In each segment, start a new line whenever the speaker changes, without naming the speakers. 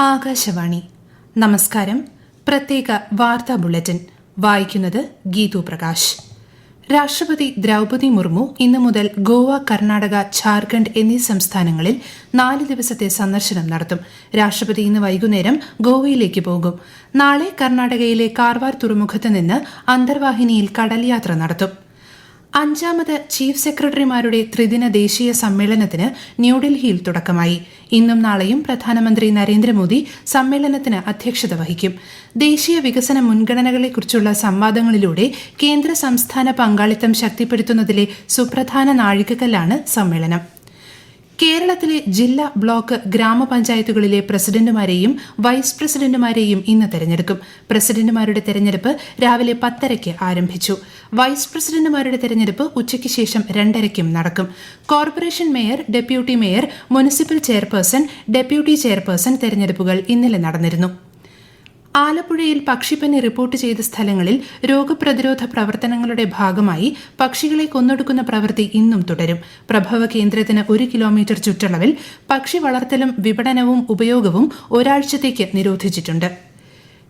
ആകാശവാണി. നമസ്കാരം. പ്രത്യേക വാർത്താ ബുള്ളറ്റിൻ വായിക്കുന്നത് ഗീതു പ്രകാശ്. രാഷ്ട്രപതി ദ്രൗപദി മുർമു ഇന്നു മുതൽ ഗോവ, കർണാടക, ഝാർഖണ്ഡ് എന്നീ സംസ്ഥാനങ്ങളിൽ 4 ദിവസത്തെ സന്ദർശനം നടത്തും. രാഷ്ട്രപതി ഇന്ന് വൈകുന്നേരം ഗോവയിലേക്ക് പോകും. നാളെ കർണാടകയിലെ കാർവാർ തുറമുഖത്ത് നിന്ന് അന്തർവാഹിനിയിൽ കടൽ യാത്ര നടത്തും. 5ാമത് ചീഫ് സെക്രട്ടറിമാരുടെ ത്രിദിന ദേശീയ സമ്മേളനത്തിന് ന്യൂഡൽഹിയിൽ തുടക്കമായി. ഇന്നും നാളെയും പ്രധാനമന്ത്രി നരേന്ദ്രമോദി സമ്മേളനത്തിന് അധ്യക്ഷത വഹിക്കും. ദേശീയ വികസന മുൻഗണനകളെക്കുറിച്ചുള്ള സംവാദങ്ങളിലൂടെ കേന്ദ്ര സംസ്ഥാന പങ്കാളിത്തം ശക്തിപ്പെടുത്തുന്നതിലെ സുപ്രധാന നാഴികക്കല്ലാണ് സമ്മേളനം. കേരളത്തിലെ ജില്ലാ, ബ്ലോക്ക്, ഗ്രാമപഞ്ചായത്തുകളിലെ പ്രസിഡന്റുമാരെയും വൈസ് പ്രസിഡന്റുമാരെയും ഇന്ന് തെരഞ്ഞെടുക്കും. പ്രസിഡന്റുമാരുടെ തെരഞ്ഞെടുപ്പ് രാവിലെ 10:30 ആരംഭിച്ചു. വൈസ് പ്രസിഡന്റുമാരുടെ തെരഞ്ഞെടുപ്പ് ഉച്ചയ്ക്ക് ശേഷം 2:30 നടക്കും. Corporation mayor, deputy mayor, municipal chairperson, deputy chairperson തെരഞ്ഞെടുപ്പുകൾ ഇന്നലെ നടന്നിരുന്നു. ആലപ്പുഴയിൽ പക്ഷിപ്പനി റിപ്പോർട്ട് ചെയ്ത സ്ഥലങ്ങളിൽ രോഗപ്രതിരോധ പ്രവർത്തനങ്ങളുടെ ഭാഗമായി പക്ഷികളെ കൊന്നൊടുക്കുന്ന പ്രവൃത്തി ഇന്നും തുടരും. പ്രഭവ കേന്ദ്രത്തിന് 1 കിലോമീറ്റർ ചുറ്റളവിൽ പക്ഷി വളർത്തലും വിപണനവും ഉപയോഗവും ഒരാഴ്ചത്തേക്ക് നിരോധിച്ചിട്ടുണ്ട്.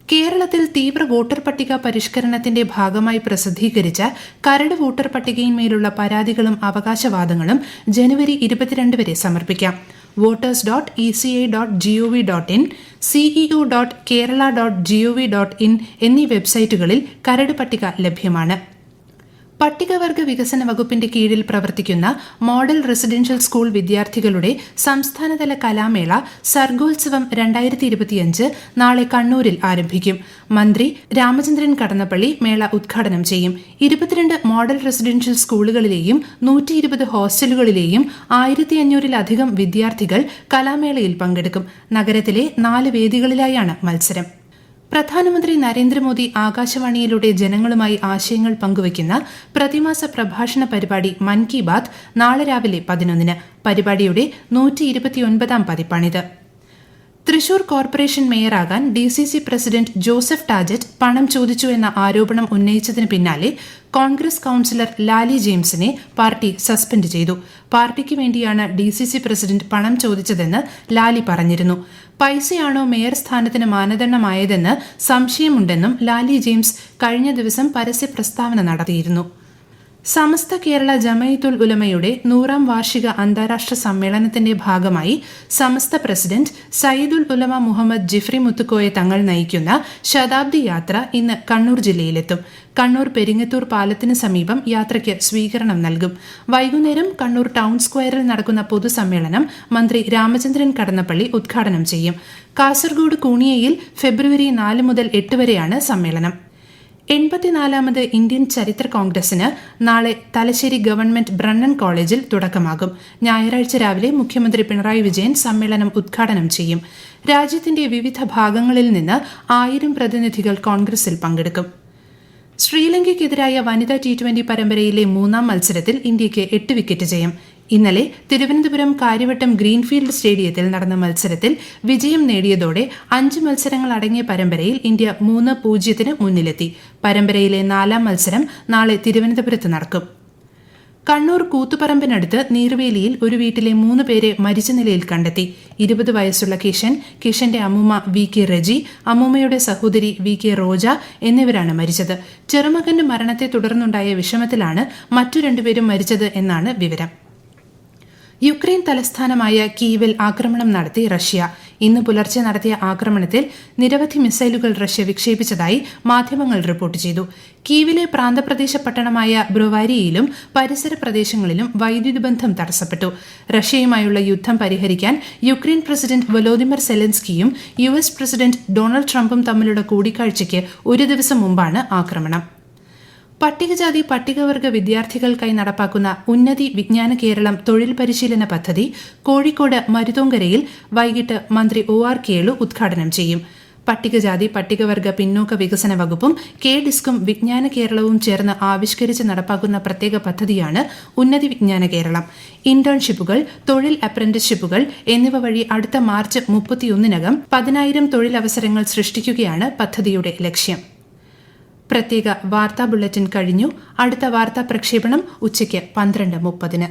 കേരളത്തിൽ തീവ്ര വോട്ടർ പട്ടിക പരിഷ്കരണത്തിന്റെ ഭാഗമായി പ്രസിദ്ധീകരിച്ച കരട് വോട്ടർ പട്ടികയിന്മേലുള്ള പരാതികളും അവകാശവാദങ്ങളും ജനുവരി 22 വരെ സമർപ്പിക്കാം. voters.eci.gov.in, ceo.kerala.gov.in എന്നീ വെബ്സൈറ്റുകളിൽ കരട് പട്ടിക ലഭ്യമാണ്. പട്ടികവർഗ വികസന വകുപ്പിന്റെ കീഴിൽ പ്രവർത്തിക്കുന്ന മോഡൽ റെസിഡൻഷ്യൽ സ്കൂൾ വിദ്യാർത്ഥികളുടെ സംസ്ഥാനതല കലാമേള സർഗോത്സവം 2025 നാളെ കണ്ണൂരിൽ ആരംഭിക്കും. മന്ത്രി രാമചന്ദ്രൻ കടന്നപ്പള്ളി മേള ഉദ്ഘാടനം ചെയ്യും. 22 മോഡൽ റെസിഡൻഷ്യൽ സ്കൂളുകളിലെയും 120 ഹോസ്റ്റലുകളിലെയും 1500-ലധികം വിദ്യാർത്ഥികൾ കലാമേളയിൽ പങ്കെടുക്കും. നഗരത്തിലെ 4 വേദികളിലായാണ് മത്സരം. പ്രധാനമന്ത്രി നരേന്ദ്രമോദി ആകാശവാണിയിലൂടെ ജനങ്ങളുമായി ആശയങ്ങൾ പങ്കുവയ്ക്കുന്ന പ്രതിമാസ പ്രഭാഷണ പരിപാടി മൻ കി ബാത് നാളെ രാവിലെ 11-ന്. പരിപാടിയുടെ 129ാം പതിപ്പാണിത്. തൃശൂർ കോർപ്പറേഷൻ മേയറാകാൻ DCC പ്രസിഡന്റ് ജോസഫ് ടാജറ്റ് പണം ചോദിച്ചു എന്ന ആരോപണം ഉന്നയിച്ചതിന് പിന്നാലെ കോൺഗ്രസ് കൌൺസിലർ ലാലി ജെയിംസിനെ പാർട്ടി സസ്പെൻഡ് ചെയ്തു. പാർട്ടിക്ക് വേണ്ടിയാണ് DCC പ്രസിഡന്റ് പണം ചോദിച്ചതെന്ന് ലാലി പറഞ്ഞിരുന്നു. പൈസയാണോ മേയർ സ്ഥാനത്തിന് മാനദണ്ഡമായതെന്ന് സംശയമുണ്ടെന്നും ലാലി ജെയിംസ് കഴിഞ്ഞ ദിവസം പരസ്യ പ്രസ്താവന നടത്തിയിരുന്നു. സമസ്ത കേരള ജമയത്തുൽ ഉലമയുടെ 100ാം വാർഷിക അന്താരാഷ്ട്ര സമ്മേളനത്തിന്റെ ഭാഗമായി സമസ്ത പ്രസിഡന്റ് സയ്യിദുൽ ഉലമ മുഹമ്മദ് ജിഫ്രി മുത്തുക്കോയ തങ്ങൾ നയിക്കുന്ന ശതാബ്ദി യാത്ര ഇന്ന് കണ്ണൂർ ജില്ലയിലെത്തും. കണ്ണൂർ പെരിങ്ങത്തൂർ പാലത്തിന് സമീപം യാത്രയ്ക്ക് സ്വീകരണം നൽകും. വൈകുന്നേരം കണ്ണൂർ ടൌൺ സ്ക്വയറിൽ നടക്കുന്ന പൊതുസമ്മേളനം മന്ത്രി രാമചന്ദ്രൻ കടന്നപ്പള്ളി ഉദ്ഘാടനം ചെയ്യും. കാസർഗോഡ് കൂണിയയിൽ ഫെബ്രുവരി 4 മുതൽ 8 വരെയാണ് സമ്മേളനം. 84ാമത് ഇന്ത്യൻ ചരിത്ര കോൺഗ്രസിന് നാളെ തലശ്ശേരി ഗവൺമെന്റ് ബ്രണ്ണൻ കോളേജിൽ തുടക്കമാകും. ഞായറാഴ്ച രാവിലെ മുഖ്യമന്ത്രി പിണറായി വിജയൻ സമ്മേളനം ഉദ്ഘാടനം ചെയ്യും. രാജ്യത്തിന്റെ വിവിധ ഭാഗങ്ങളിൽ നിന്ന് 1000 പ്രതിനിധികൾ കോൺഗ്രസിൽ പങ്കെടുക്കും. ശ്രീലങ്കയ്ക്കെതിരായ വനിതാ T20 പരമ്പരയിലെ 3ാം മത്സരത്തിൽ ഇന്ത്യയ്ക്ക് 8 വിക്കറ്റ് ജയം. ഇന്നലെ തിരുവനന്തപുരം കാര്യവട്ടം ഗ്രീൻഫീൽഡ് സ്റ്റേഡിയത്തിൽ നടന്ന മത്സരത്തിൽ വിജയം നേടിയതോടെ 5 മത്സരങ്ങൾ അടങ്ങിയ പരമ്പരയിൽ ഇന്ത്യ 3-0 മുന്നിലെത്തി. പരമ്പരയിലെ 4ാം മത്സരം നാളെ തിരുവനന്തപുരത്ത് നടക്കും. കണ്ണൂർ കൂത്തുപറമ്പിനടുത്ത് നീർവേലിയിൽ ഒരു വീട്ടിലെ 3 പേരെ മരിച്ച നിലയിൽ കണ്ടെത്തി. 20 വയസ്സുള്ള കിഷന്റെ അമ്മൂമ്മ VK റജി, അമ്മൂമ്മയുടെ സഹോദരി VK റോജ എന്നിവരാണ് മരിച്ചത്. ചെറുമകന്റെ മരണത്തെ തുടർന്നുണ്ടായ വിഷമത്തിലാണ് മറ്റു 2 പേരും മരിച്ചത് എന്നാണ് വിവരം. യുക്രൈൻ തലസ്ഥാനമായ കീവിൽ ആക്രമണം നടത്തി റഷ്യ. ഇന്ന് പുലർച്ചെ നടത്തിയ ആക്രമണത്തിൽ നിരവധി മിസൈലുകൾ റഷ്യ വിക്ഷേപിച്ചതായി മാധ്യമങ്ങൾ റിപ്പോർട്ട് ചെയ്തു. കീവിലെ പ്രാന്തപ്രദേശ പട്ടണമായ ബ്രൊവാരിയയിലും പരിസര പ്രദേശങ്ങളിലും വൈദ്യുതി ബന്ധം തടസ്സപ്പെട്ടു. റഷ്യയുമായുള്ള യുദ്ധം പരിഹരിക്കാൻ യുക്രൈൻ പ്രസിഡന്റ് വൊലോദിമിർ സെലൻസ്കിയും US പ്രസിഡന്റ് ഡൊണാൾഡ് ട്രംപും തമ്മിലുള്ള കൂടിക്കാഴ്ചയ്ക്ക് ഒരു ദിവസം മുമ്പാണ് ആക്രമണം. പട്ടികജാതി പട്ടികവർഗ വിദ്യാർത്ഥികൾക്കായി നടപ്പാക്കുന്ന ഉന്നതി വിജ്ഞാന കേരളം തൊഴിൽ പരിശീലന പദ്ധതി കോഴിക്കോട് മരുതോങ്കരയിൽ വൈകിട്ട് മന്ത്രി OR കേളു ഉദ്ഘാടനം ചെയ്യും. പട്ടികജാതി പട്ടികവർഗ പിന്നോക്ക വികസന വകുപ്പും KDISCും വിജ്ഞാന കേരളവും ചേർന്ന് ആവിഷ്കരിച്ച് നടപ്പാക്കുന്ന പ്രത്യേക പദ്ധതിയാണ് ഉന്നതി വിജ്ഞാന കേരളം. ഇന്റേൺഷിപ്പുകൾ, തൊഴിൽ അപ്രന്റീസ്ഷിപ്പുകൾ എന്നിവ വഴി അടുത്ത മാർച്ച് 31-നകം 10,000 തൊഴിലവസരങ്ങൾ സൃഷ്ടിക്കുകയാണ് പദ്ധതിയുടെ ലക്ഷ്യം. പ്രത്യേക വാർത്താ ബുള്ളറ്റിൻ കഴിഞ്ഞു. അടുത്ത വാർത്താ പ്രക്ഷേപണം ഉച്ചയ്ക്ക് 12:30-ന്.